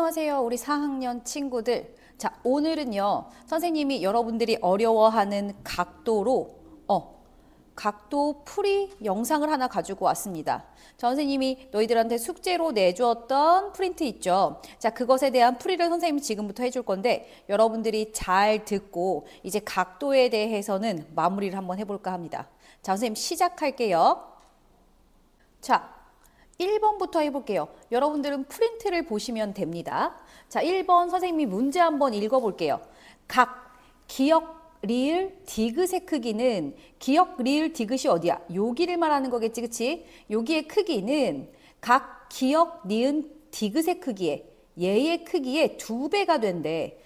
안녕하세요, 우리 4학년 친구들. 자, 오늘은요, 선생님이 여러분들이 어려워하는 각도 풀이 영상을 하나 가지고 왔습니다. 자, 선생님이 너희들한테 숙제로 내주었던 프린트 있죠? 자, 그것에 대한 풀이를 선생님이 지금부터 해줄 건데, 여러분들이 잘 듣고, 이제 각도에 대해서는 마무리를 한번 해볼까 합니다. 자, 선생님 시작할게요. 자, 1번부터 해볼게요. 여러분들은 프린트를 보시면 됩니다. 자, 1번 선생님이 문제 한번 읽어볼게요. 각, 기역, 리을, 디귿의 크기는, 기역, 리을, 디귿이 어디야? 여기를 말하는 거겠지, 그치? 여기의 크기는 각, 기역, 니은, 디귿의 크기에, 얘의 크기의 2배가 된대.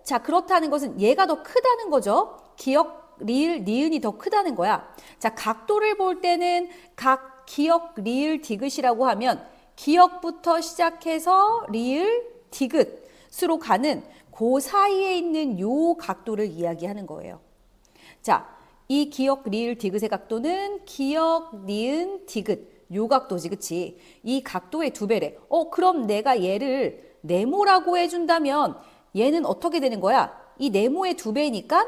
자, 그렇다는 것은 얘가 더 크다는 거죠? 기역, 리을, 니은이 더 크다는 거야. 자, 각도를 볼 때는 각, 기역, 리을, 디귿이라고 하면 기역부터 시작해서 리을, 디귿으로 가는 그 사이에 있는 요 각도를 이야기하는 거예요. 자, 이 기역, 리을, 디귿의 각도는 기역, 니은, 디귿 요 각도지, 그치? 이 각도의 2배래. 그럼 내가 얘를 네모라고 해준다면 얘는 어떻게 되는 거야? 이 네모의 2배니까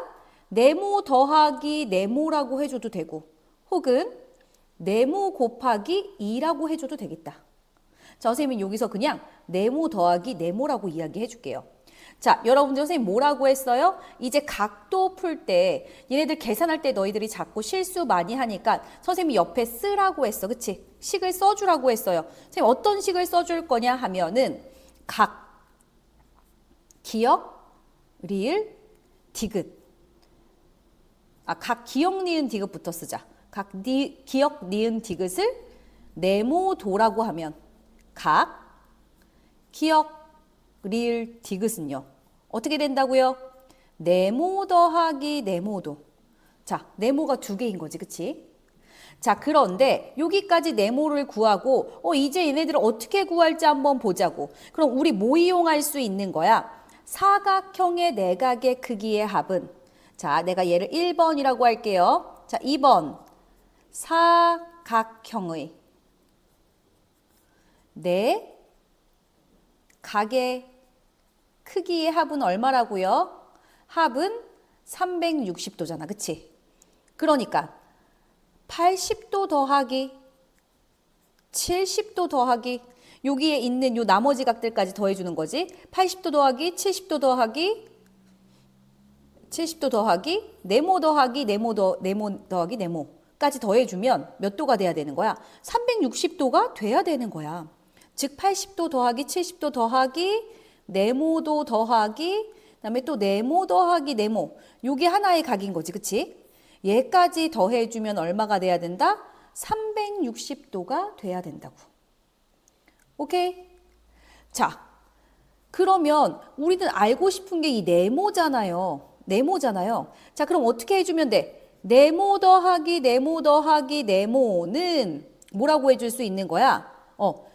네모 더하기 네모라고 해줘도 되고, 혹은 네모 곱하기 2라고 해줘도 되겠다. 자, 선생님은 여기서 그냥 네모 더하기 네모라고 이야기해 줄게요. 자, 여러분들 선생님 뭐라고 했어요? 이제 각도 풀 때 얘네들 계산할 때 너희들이 자꾸 실수 많이 하니까 선생님이 옆에 쓰라고 했어. 그치? 식을 써주라고 했어요. 선생님 어떤 식을 써줄 거냐 하면은 각, 기역, 리을, 디귿. 각, 기역, 니은, 디귿부터 쓰자. 각, 기역, 니은, 디귿을 네모도라고 하면 각, 기역, 리을, 디귿은요. 어떻게 된다고요? 네모 더하기 네모도. 자, 네모가 2개인 거지, 그치? 자, 그런데 여기까지 네모를 구하고 이제 얘네들을 어떻게 구할지 한번 보자고. 그럼 우리 뭐 이용할 수 있는 거야? 사각형의 내각의 크기의 합은, 자, 내가 얘를 1번이라고 할게요. 자, 2번 사각형의 네 각의 크기의 합은 얼마라고요? 합은 360도잖아, 그치? 그러니까 80도 더하기 70도 더하기 여기에 있는 요 나머지 각들까지 더해주는 거지. 80도 더하기 70도 더하기 70도 더하기 네모 더하기 네모 더하기 네모까지 더해주면 몇 도가 돼야 되는 거야? 360도가 돼야 되는 거야. 즉 80도 더하기 70도 더하기 네모도 더하기 그다음에 또 네모 더하기 네모 요게 하나의 각인 거지, 그치? 얘까지 더해주면 얼마가 돼야 된다? 360도가 돼야 된다고. 오케이? 자, 그러면 우리는 알고 싶은 게 이 네모잖아요. 네모잖아요. 자, 그럼 어떻게 해주면 돼? 네모 더하기 네모 더하기 네모는 뭐라고 해줄 수 있는 거야?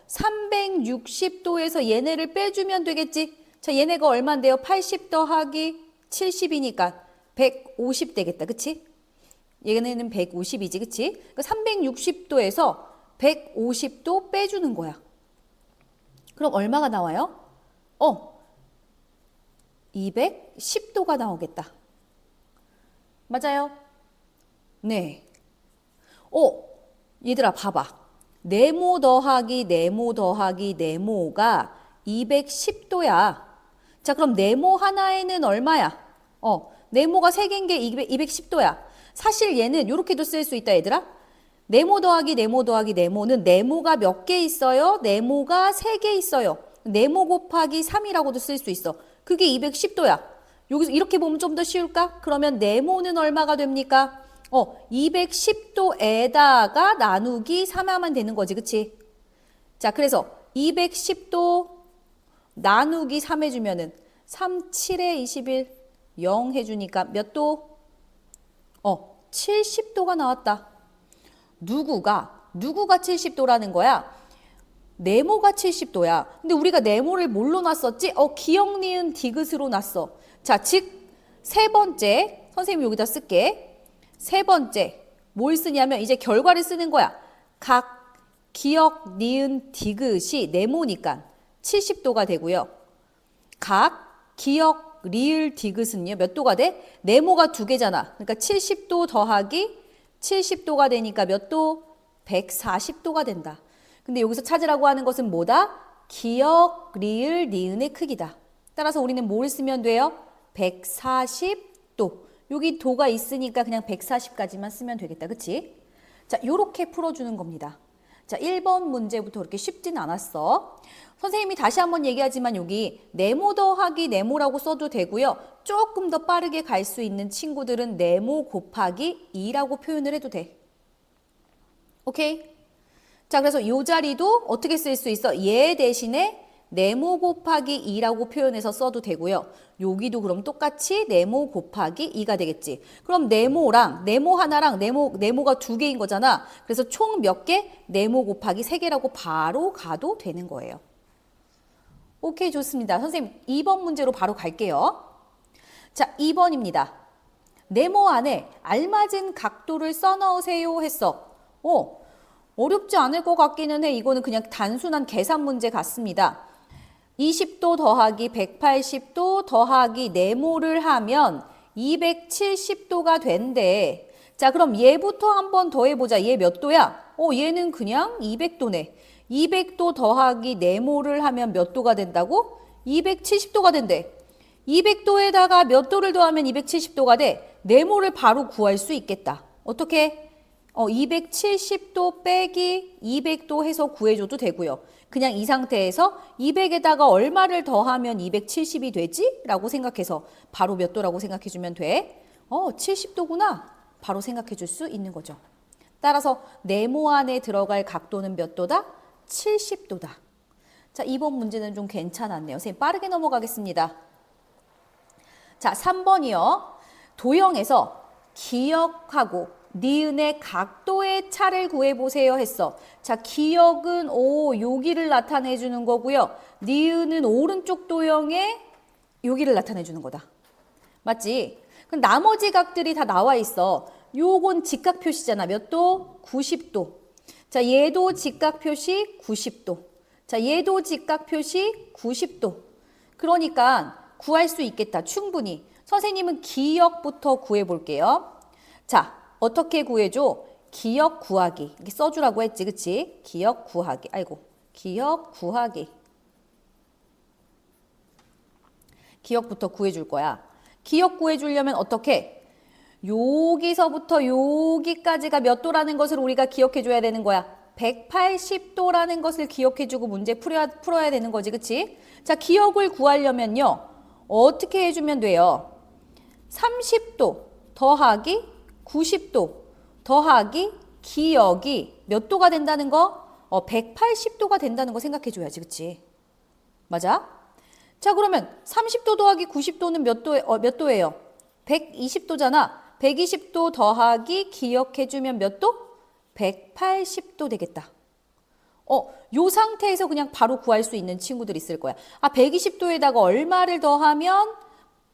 360도에서 얘네를 빼주면 되겠지? 자, 얘네가 얼만데요? 80 더하기 70이니까 150 되겠다, 그치? 얘네는 150이지, 그치? 그러니까 360도에서 150도 빼주는 거야. 그럼 얼마가 나와요? 210도가 나오겠다. 맞아요? 네. 얘들아 봐봐. 네모 더하기 네모 더하기 네모가 210도야. 자, 그럼 네모 하나에는 얼마야? 네모가 3개인 게 210도야. 사실 얘는 이렇게도 쓸 수 있다, 얘들아. 네모 더하기 네모 더하기 네모는 네모가 몇 개 있어요? 네모가 3개 있어요. 네모 곱하기 3이라고도 쓸 수 있어. 그게 210도야. 여기서 이렇게 보면 좀 더 쉬울까? 그러면 네모는 얼마가 됩니까? 210도에다가 나누기 3하면 되는 거지, 그치? 자, 그래서 210도 나누기 3 해주면은 3, 7에 21, 0 해주니까 몇 도? 70도가 나왔다. 누구가 70도라는 거야? 네모가 70도야. 근데 우리가 네모를 뭘로 놨었지? 기역, 니은, 디귿으로 놨어. 자, 즉 세 번째, 선생님이 여기다 쓸게. 세 번째, 뭘 쓰냐면 이제 결과를 쓰는 거야. 각, 기역, 니은, 디귿이 네모니까 70도가 되고요. 각, 기역, 리을, 디귿은요. 몇 도가 돼? 네모가 두 개잖아. 그러니까 70도 더하기 70도가 되니까 몇 도? 140도가 된다. 근데 여기서 찾으라고 하는 것은 뭐다? 기역, 리을, 니은의 크기다. 따라서 우리는 뭘 쓰면 돼요? 140도. 여기 도가 있으니까 그냥 140까지만 쓰면 되겠다. 그치? 자, 요렇게 풀어주는 겁니다. 자, 1번 문제부터 그렇게 쉽진 않았어. 선생님이 다시 한번 얘기하지만 여기 네모 더하기 네모라고 써도 되고요. 조금 더 빠르게 갈 수 있는 친구들은 네모 곱하기 2라고 표현을 해도 돼. 오케이? 자, 그래서 이 자리도 어떻게 쓸 수 있어? 얘 대신에 네모 곱하기 2라고 표현해서 써도 되고요. 여기도 그럼 똑같이 네모 곱하기 2가 되겠지. 그럼 네모랑 네모 하나랑 네모가 두 개인 거잖아. 그래서 총 몇 개? 네모 곱하기 3개라고 바로 가도 되는 거예요. 오케이, 좋습니다. 선생님 2번 문제로 바로 갈게요. 자, 2번입니다. 네모 안에 알맞은 각도를 써넣으세요 했어. 어렵지 않을 것 같기는 해. 이거는 그냥 단순한 계산 문제 같습니다. 20도 더하기 180도 더하기 네모를 하면 270도가 된대. 자, 그럼 얘부터 한번 더 해보자. 얘 몇 도야? 얘는 그냥 200도네. 200도 더하기 네모를 하면 몇 도가 된다고? 270도가 된대. 200도에다가 몇 도를 더하면 270도가 돼? 네모를 바로 구할 수 있겠다. 어떻게? 270도 빼기 200도 해서 구해줘도 되고요. 그냥 이 상태에서 200에다가 얼마를 더하면 270이 되지? 라고 생각해서 바로 몇 도라고 생각해주면 돼? 70도구나. 바로 생각해줄 수 있는 거죠. 따라서 네모 안에 들어갈 각도는 몇 도다? 70도다. 자, 이번 문제는 좀 괜찮았네요. 선생님 빠르게 넘어가겠습니다. 자, 3번이요. 도형에서 기역하고 니은의 각도의 차를 구해보세요 했어. 자, 기역은 여기를 나타내주는 거고요. 니은은 오른쪽 도형에 여기를 나타내주는 거다. 맞지? 그럼 나머지 각들이 다 나와 있어. 요건 직각 표시잖아. 몇 도? 90도. 자, 얘도 직각 표시 90도. 자, 얘도 직각 표시 90도. 그러니까 구할 수 있겠다. 충분히. 선생님은 기역부터 구해볼게요. 자, 어떻게 구해줘? 기역 구하기. 이렇게 써주라고 했지, 그치? 기역 구하기. 기역 구하기. 기역부터 구해줄 거야. 기역 구해주려면 어떻게? 여기서부터 여기까지가 몇 도라는 것을 우리가 기억해줘야 되는 거야. 180도라는 것을 기억해주고 문제 풀어야 되는 거지, 그치? 자, 기역을 구하려면요. 어떻게 해주면 돼요? 30도 더하기 90도 더하기 기역이 몇 도가 된다는 거? 180도가 된다는 거 생각해줘야지, 그치? 맞아? 자, 그러면 30도 더하기 90도는 몇 도예요? 120도잖아. 120도 더하기 기역해주면 몇 도? 180도 되겠다. 요 상태에서 그냥 바로 구할 수 있는 친구들 있을 거야. 120도에다가 얼마를 더하면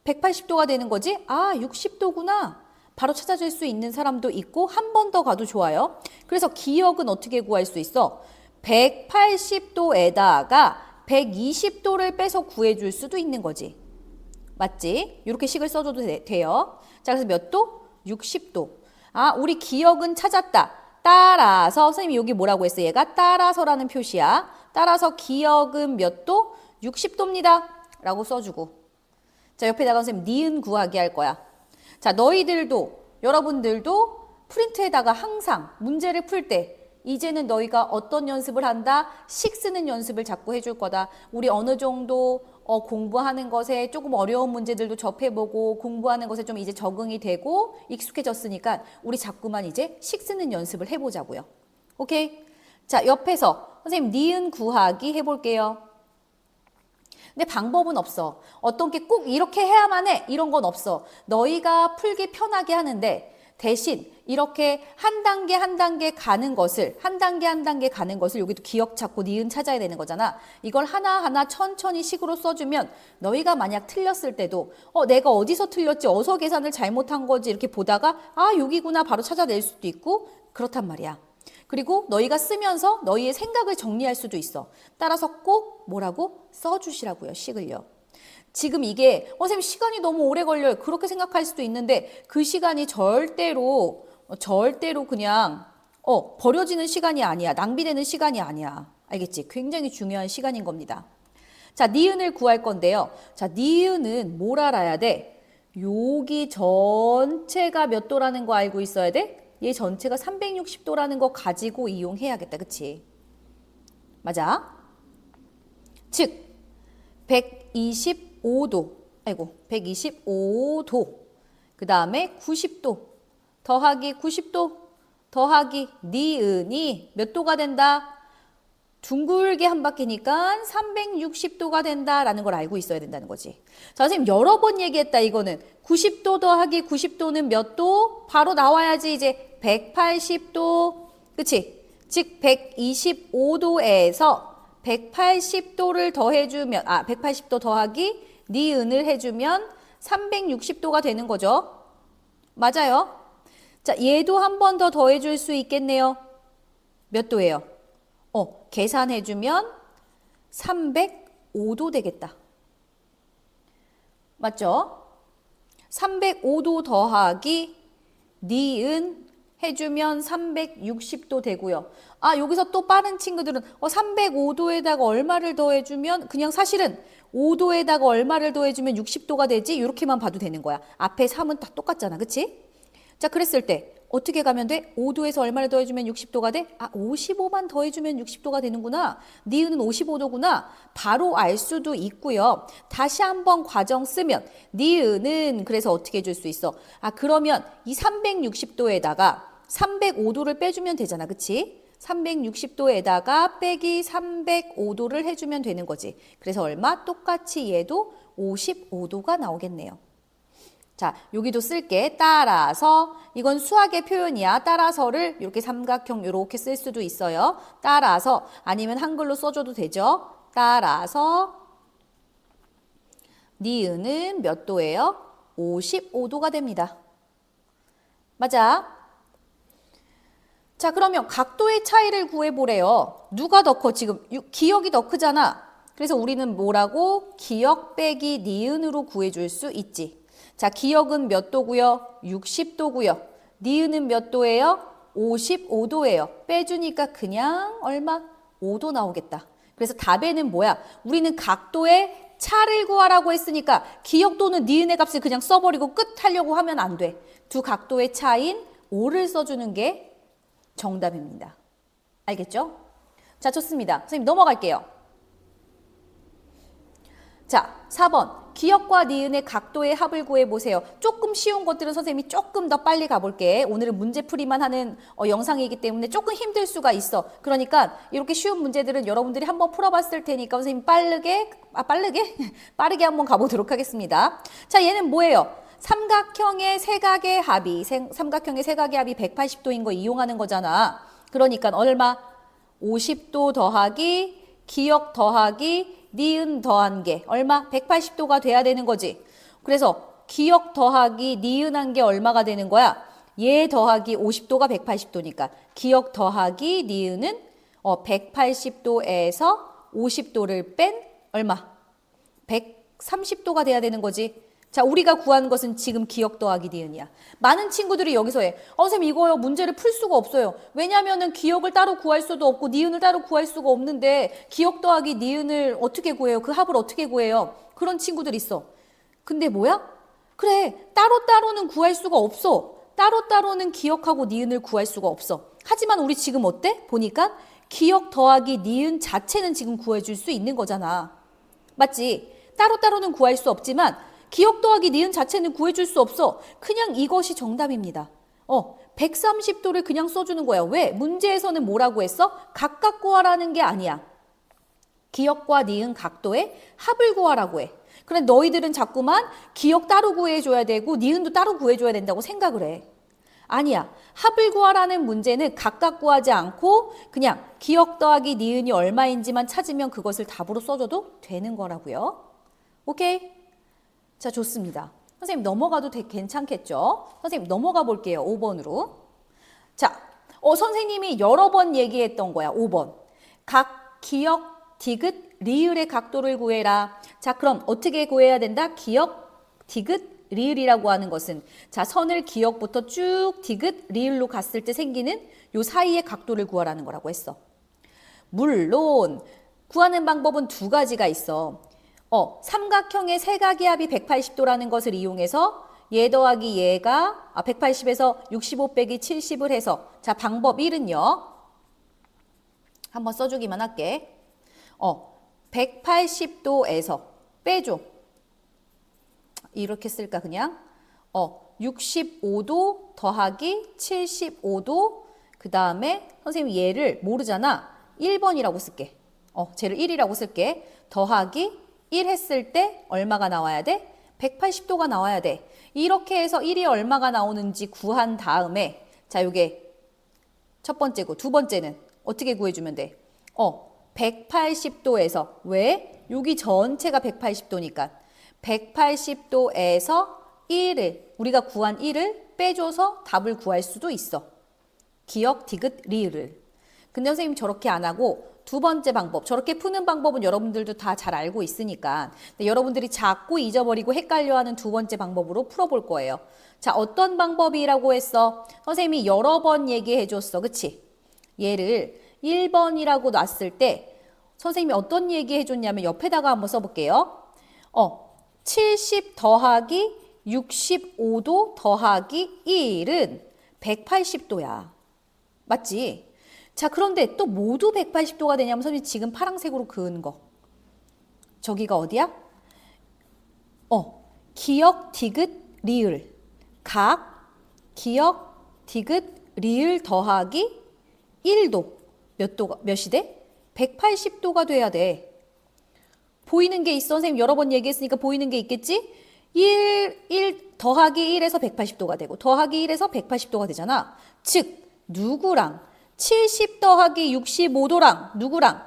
180도가 되는 거지? 60도구나. 바로 찾아줄 수 있는 사람도 있고 한 번 더 가도 좋아요. 그래서 기역은 어떻게 구할 수 있어? 180도에다가 120도를 빼서 구해줄 수도 있는 거지. 맞지? 이렇게 식을 써줘도 돼요. 자, 그래서 몇 도? 60도. 우리 기역은 찾았다. 따라서 선생님이 여기 뭐라고 했어? 얘가 따라서라는 표시야. 따라서 기역은 몇 도? 60도입니다. 라고 써주고. 자, 옆에다가 선생님 니은 구하기 할 거야. 자, 너희들도 여러분들도 프린트에다가 항상 문제를 풀 때 이제는 너희가 어떤 연습을 한다? 식 쓰는 연습을 자꾸 해줄 거다. 우리 어느 정도 공부하는 것에 조금 어려운 문제들도 접해보고 공부하는 것에 좀 이제 적응이 되고 익숙해졌으니까 우리 자꾸만 이제 식 쓰는 연습을 해보자고요. 오케이? 자, 옆에서 선생님 니은 구하기 해볼게요. 근데 방법은 없어. 어떤 게 꼭 이렇게 해야만 해. 이런 건 없어. 너희가 풀기 편하게 하는데 대신 이렇게 한 단계 한 단계 가는 것을 여기도 기억 찾고 니은 찾아야 되는 거잖아. 이걸 하나하나 천천히 식으로 써주면 너희가 만약 틀렸을 때도 내가 어디서 틀렸지? 어서 계산을 잘못한 거지? 이렇게 보다가 여기구나 바로 찾아낼 수도 있고 그렇단 말이야. 그리고 너희가 쓰면서 너희의 생각을 정리할 수도 있어. 따라서 꼭 뭐라고? 써주시라고요. 식을요. 지금 이게 선생님 시간이 너무 오래 걸려요. 그렇게 생각할 수도 있는데 그 시간이 절대로 그냥 버려지는 시간이 아니야. 낭비되는 시간이 아니야. 알겠지? 굉장히 중요한 시간인 겁니다. 자, 니은을 구할 건데요. 자, 니은은 뭘 알아야 돼? 여기 전체가 몇 도라는 거 알고 있어야 돼? 얘 전체가 360도라는 거 가지고 이용해야겠다. 그치? 맞아? 즉 125도, 125도, 그 다음에 90도, 더하기 90도, 더하기 니은이 몇 도가 된다? 둥글게 한 바퀴니까 360도가 된다라는 걸 알고 있어야 된다는 거지. 자, 선생님 여러 번 얘기했다 이거는. 90도 더하기 90도는 몇 도? 바로 나와야지 이제 180도. 그치? 즉 125도에서 180도를 더해주면 180도 더하기 니은을 해주면 360도가 되는 거죠. 맞아요. 자, 얘도 한 번 더 더해줄 수 있겠네요. 몇 도예요? 계산해주면 305도 되겠다. 맞죠? 305도 더하기 니은 해주면 360도 되고요. 여기서 또 빠른 친구들은 305도에다가 얼마를 더해주면 그냥 사실은 5도에다가 얼마를 더해주면 60도가 되지? 이렇게만 봐도 되는 거야. 앞에 3은 다 똑같잖아. 그치? 자, 그랬을 때 어떻게 가면 돼? 5도에서 얼마를 더해주면 60도가 돼? 55만 더해주면 60도가 되는구나. 니은은 55도구나. 바로 알 수도 있고요. 다시 한번 과정 쓰면 니은은 그래서 어떻게 해줄 수 있어? 그러면 이 360도에다가 305도를 빼주면 되잖아. 그치? 360도에다가 빼기 305도를 해주면 되는 거지. 그래서 얼마? 똑같이 얘도 55도가 나오겠네요. 자, 여기도 쓸게. 따라서, 이건 수학의 표현이야. 따라서를 이렇게 삼각형 이렇게 쓸 수도 있어요. 따라서, 아니면 한글로 써줘도 되죠. 따라서 니은은 몇 도예요? 55도가 됩니다. 맞아? 자, 그러면 각도의 차이를 구해보래요. 누가 더 커? 지금 기역이 더 크잖아. 그래서 우리는 뭐라고? 기역 빼기 니은으로 구해줄 수 있지. 자, 기역은 몇 도고요? 60도고요. 니은은 몇 도예요? 55도예요. 빼주니까 그냥 얼마? 5도 나오겠다. 그래서 답에는 뭐야? 우리는 각도의 차를 구하라고 했으니까 기역도는 니은의 값을 그냥 써버리고 끝 하려고 하면 안 돼. 두 각도의 차인 5를 써주는 게 정답입니다. 알겠죠? 자, 좋습니다. 선생님 넘어갈게요. 자, 4번. 기역과 니은의 각도의 합을 구해보세요. 조금 쉬운 것들은 선생님이 조금 더 빨리 가볼게. 오늘은 문제풀이만 하는 영상이기 때문에 조금 힘들 수가 있어. 그러니까 이렇게 쉬운 문제들은 여러분들이 한번 풀어봤을 테니까 선생님 빠르게 한번 가보도록 하겠습니다. 자, 얘는 뭐예요? 삼각형의 세각의 합이 180도인 거 이용하는 거잖아. 그러니까 얼마? 50도 더하기 기역 더하기 니은 더한 게 얼마? 180도가 돼야 되는 거지. 그래서 기역 더하기 니은 한 게 얼마가 되는 거야? 얘 더하기 50도가 180도니까 기역 더하기 니은은 180도에서 50도를 뺀 얼마? 130도가 돼야 되는 거지. 자, 우리가 구하는 것은 지금 기역 더하기 니은이야. 많은 친구들이 여기서 해. 선생님 이거요 문제를 풀 수가 없어요. 왜냐면은 기역을 따로 구할 수도 없고 니은을 따로 구할 수가 없는데 기역 더하기 니은을 어떻게 구해요? 그 합을 어떻게 구해요? 그런 친구들 있어. 근데 뭐야? 그래, 따로따로는 구할 수가 없어. 따로따로는 기역하고 니은을 구할 수가 없어. 하지만 우리 지금 어때? 보니까 기역 더하기 니은 자체는 지금 구해줄 수 있는 거잖아. 맞지? 따로따로는 구할 수 없지만 기역 더하기 니은 자체는 구해줄 수 없어. 그냥 이것이 정답입니다. 130도를 그냥 써주는 거야. 왜? 문제에서는 뭐라고 했어? 각각 구하라는 게 아니야. 기역과 니은 각도의 합을 구하라고 해. 그래, 너희들은 자꾸만 기역 따로 구해줘야 되고 니은도 따로 구해줘야 된다고 생각을 해. 아니야. 합을 구하라는 문제는 각각 구하지 않고 그냥 기역 더하기 니은이 얼마인지만 찾으면 그것을 답으로 써줘도 되는 거라고요. 오케이? 자, 좋습니다. 선생님 넘어가도 괜찮겠죠? 선생님 넘어가 볼게요. 5번으로. 자, 선생님이 여러 번 얘기했던 거야. 5번. 각 기역, 디귿, 리을의 각도를 구해라. 자, 그럼 어떻게 구해야 된다? 기역, 디귿, 리을이라고 하는 것은 자, 선을 기역부터 쭉 디귿, 리을로 갔을 때 생기는 요 사이의 각도를 구하라는 거라고 했어. 물론 구하는 방법은 두 가지가 있어. 삼각형의 세각의 합이 180도라는 것을 이용해서 얘 더하기 얘가 180에서 65 빼기 70을 해서 자, 방법 1은요. 한번 써주기만 할게. 180도에서 빼줘. 이렇게 쓸까 그냥? 65도 더하기 75도 그 다음에 선생님 얘를 모르잖아. 1번이라고 쓸게. 쟤를 1이라고 쓸게. 더하기 1 했을 때 얼마가 나와야 돼? 180도가 나와야 돼. 이렇게 해서 1이 얼마가 나오는지 구한 다음에 자, 요게 첫 번째고 두 번째는 어떻게 구해주면 돼? 180도에서 왜? 여기 전체가 180도니까 180도에서 1을 우리가 구한 1을 빼줘서 답을 구할 수도 있어. 기역, 디귿, 리을을. 근데 선생님 저렇게 안 하고 두 번째 방법, 저렇게 푸는 방법은 여러분들도 다 잘 알고 있으니까 근데 여러분들이 자꾸 잊어버리고 헷갈려하는 두 번째 방법으로 풀어볼 거예요. 자, 어떤 방법이라고 했어? 선생님이 여러 번 얘기해 줬어. 그치? 얘를 1번이라고 놨을 때 선생님이 어떤 얘기해 줬냐면 옆에다가 한번 써볼게요. 70 더하기 65도 더하기 1은 180도야. 맞지? 자, 그런데 또 모두 180도가 되냐면 선생님 지금 파란색으로 그은 거. 저기가 어디야? 기역, 디귿, 리을. 각, 기역, 디귿, 리을 더하기 1도. 몇 도가, 몇이 돼? 180도가 돼야 돼. 보이는 게 있어. 선생님 여러 번 얘기했으니까 보이는 게 있겠지? 1 더하기 1에서 180도가 되고 더하기 1에서 180도가 되잖아. 즉 누구랑 70 더하기 65도랑 누구랑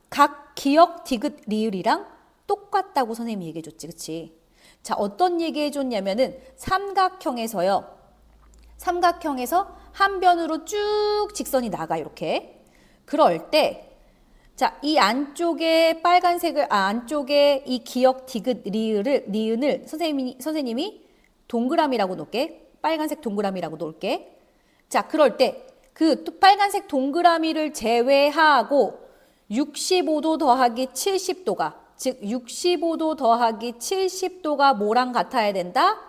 각 기역, 디귿, 리을이랑 똑같다고 선생님이 얘기해 줬지. 그치? 자, 어떤 얘기해 줬냐면은 삼각형에서요. 삼각형에서 한 변으로 쭉 직선이 나가 이렇게. 그럴 때 자, 이 안쪽에 빨간색을 안쪽에 이 기역, 디귿, 리은을 선생님이 동그라미라고 놓을게. 빨간색 동그라미라고 놓을게. 자, 그럴 때 그 빨간색 동그라미를 제외하고 65도 더하기 70도가 즉 65도 더하기 70도가 뭐랑 같아야 된다?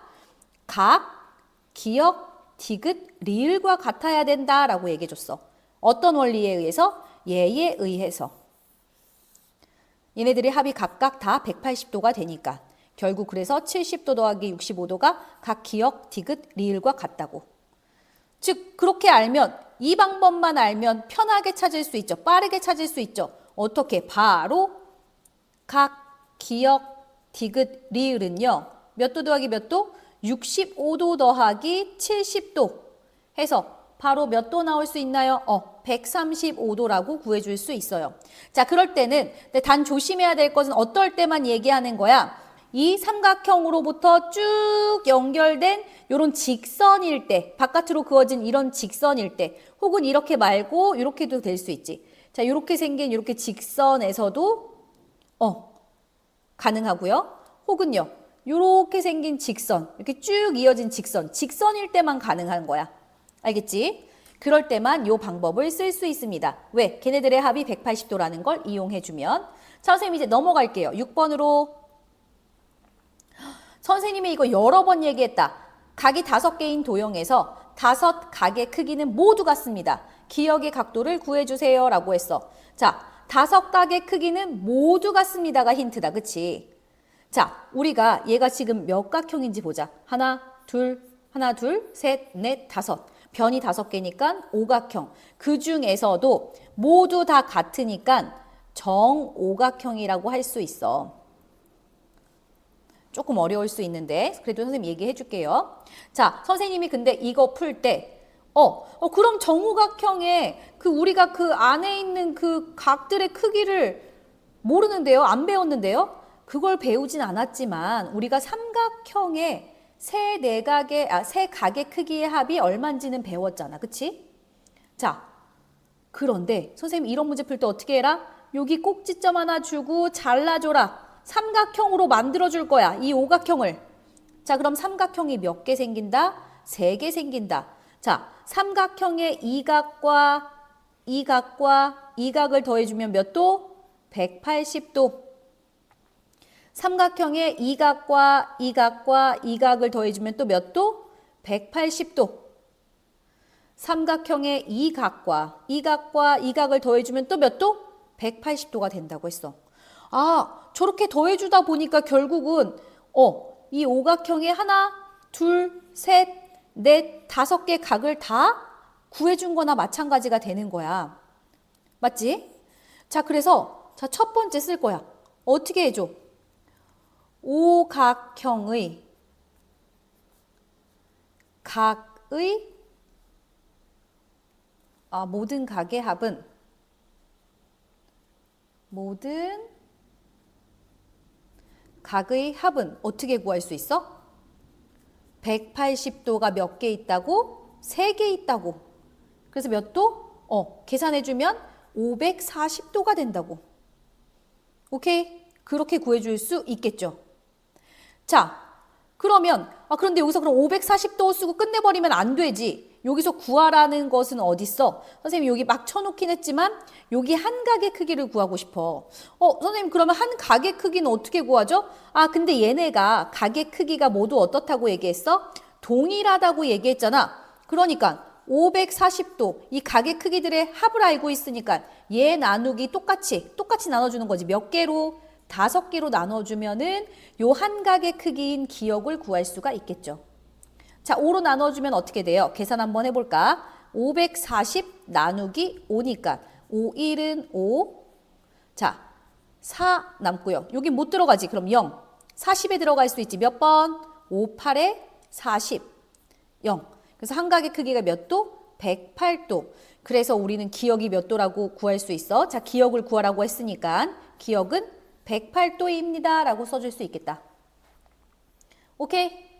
각, 기역, 디귿, 리을과 같아야 된다라고 얘기해 줬어. 어떤 원리에 의해서? 얘에 의해서. 얘네들의 합이 각각 다 180도가 되니까 결국 그래서 70도 더하기 65도가 각 기역, 디귿, 리을과 같다고. 즉 그렇게 알면 이 방법만 알면 편하게 찾을 수 있죠. 빠르게 찾을 수 있죠. 어떻게? 바로 각 기역, 디귿, 리을은요. 몇 도 더하기 몇 도? 65도 더하기 70도 해서 바로 몇 도 나올 수 있나요? 135도라고 구해줄 수 있어요. 자, 그럴 때는 단 조심해야 될 것은 어떨 때만 얘기하는 거야? 이 삼각형으로부터 쭉 연결된 이런 직선일 때, 바깥으로 그어진 이런 직선일 때, 혹은 이렇게 말고 이렇게도 될 수 있지. 자, 이렇게 생긴 이렇게 직선에서도 가능하고요. 혹은요, 이렇게 생긴 직선, 이렇게 쭉 이어진 직선일 때만 가능한 거야. 알겠지? 그럴 때만 이 방법을 쓸 수 있습니다. 왜? 걔네들의 합이 180도라는 걸 이용해주면. 자, 선생님 이제 넘어갈게요. 6번으로. 선생님이 이거 여러 번 얘기했다. 각이 5개인 도형에서 5각의 크기는 모두 같습니다. 기역의 각도를 구해주세요 라고 했어. 자, 5각의 크기는 모두 같습니다가 힌트다. 그치? 자, 우리가 얘가 지금 몇 각형인지 보자. 하나, 둘, 셋, 넷, 5. 변이 5개니까 5각형. 그 중에서도 모두 다 같으니까 정오각형이라고 할 수 있어. 조금 어려울 수 있는데 그래도 선생님 얘기해 줄게요. 자, 선생님이 근데 이거 풀 때 그럼 정오각형의 우리가 그 안에 있는 그 각들의 크기를 모르는데요? 안 배웠는데요? 그걸 배우진 않았지만 우리가 삼각형의 세 각의 크기의 합이 얼마인지는 배웠잖아. 그치? 자, 그런데 선생님 이런 문제 풀 때 어떻게 해라? 여기 꼭지점 하나 주고 잘라줘라. 삼각형으로 만들어줄 거야. 이 오각형을. 자, 그럼 삼각형이 몇 개 생긴다? 3개 생긴다. 자, 삼각형의 이 각을 더해주면 몇 도? 180도. 삼각형의 이 각을 더해주면 또 몇 도? 180도. 삼각형의 이 각을 더해주면 또 몇 도? 180도가 된다고 했어. 아, 저렇게 더해주다 보니까 결국은 이 오각형의 하나, 둘, 셋, 넷, 5개 각을 다 구해준 거나 마찬가지가 되는 거야. 맞지? 자, 그래서 첫 번째 쓸 거야. 어떻게 해줘? 오각형의 모든 각의 합은 어떻게 구할 수 있어? 180도가 몇 개 있다고? 3개 있다고. 그래서 몇 도? 계산해주면 540도가 된다고. 오케이? 그렇게 구해줄 수 있겠죠. 자, 그러면 그런데 여기서 그럼 540도 쓰고 끝내버리면 안 되지. 여기서 구하라는 것은 어딨어? 선생님 여기 막 쳐놓긴 했지만 여기 한 각의 크기를 구하고 싶어. 선생님 그러면 한 각의 크기는 어떻게 구하죠? 근데 얘네가 각의 크기가 모두 어떻다고 얘기했어? 동일하다고 얘기했잖아. 그러니까 540도 이 각의 크기들의 합을 알고 있으니까 얘 나누기 똑같이 나눠주는 거지. 몇 개로? 5개로 나눠주면은 요 한 각의 크기인 기역을 구할 수가 있겠죠. 자, 5로 나눠주면 어떻게 돼요? 계산 한번 해볼까? 540 나누기 5니까 5, 1은 5. 자, 4 남고요. 여기 못 들어가지. 그럼 0. 40에 들어갈 수 있지. 몇 번? 5, 8에 40. 0. 그래서 한 각의 크기가 몇 도? 108도. 그래서 우리는 기역이 몇 도라고 구할 수 있어? 자, 기역을 구하라고 했으니까 기역은 108도입니다. 라고 써줄 수 있겠다. 오케이?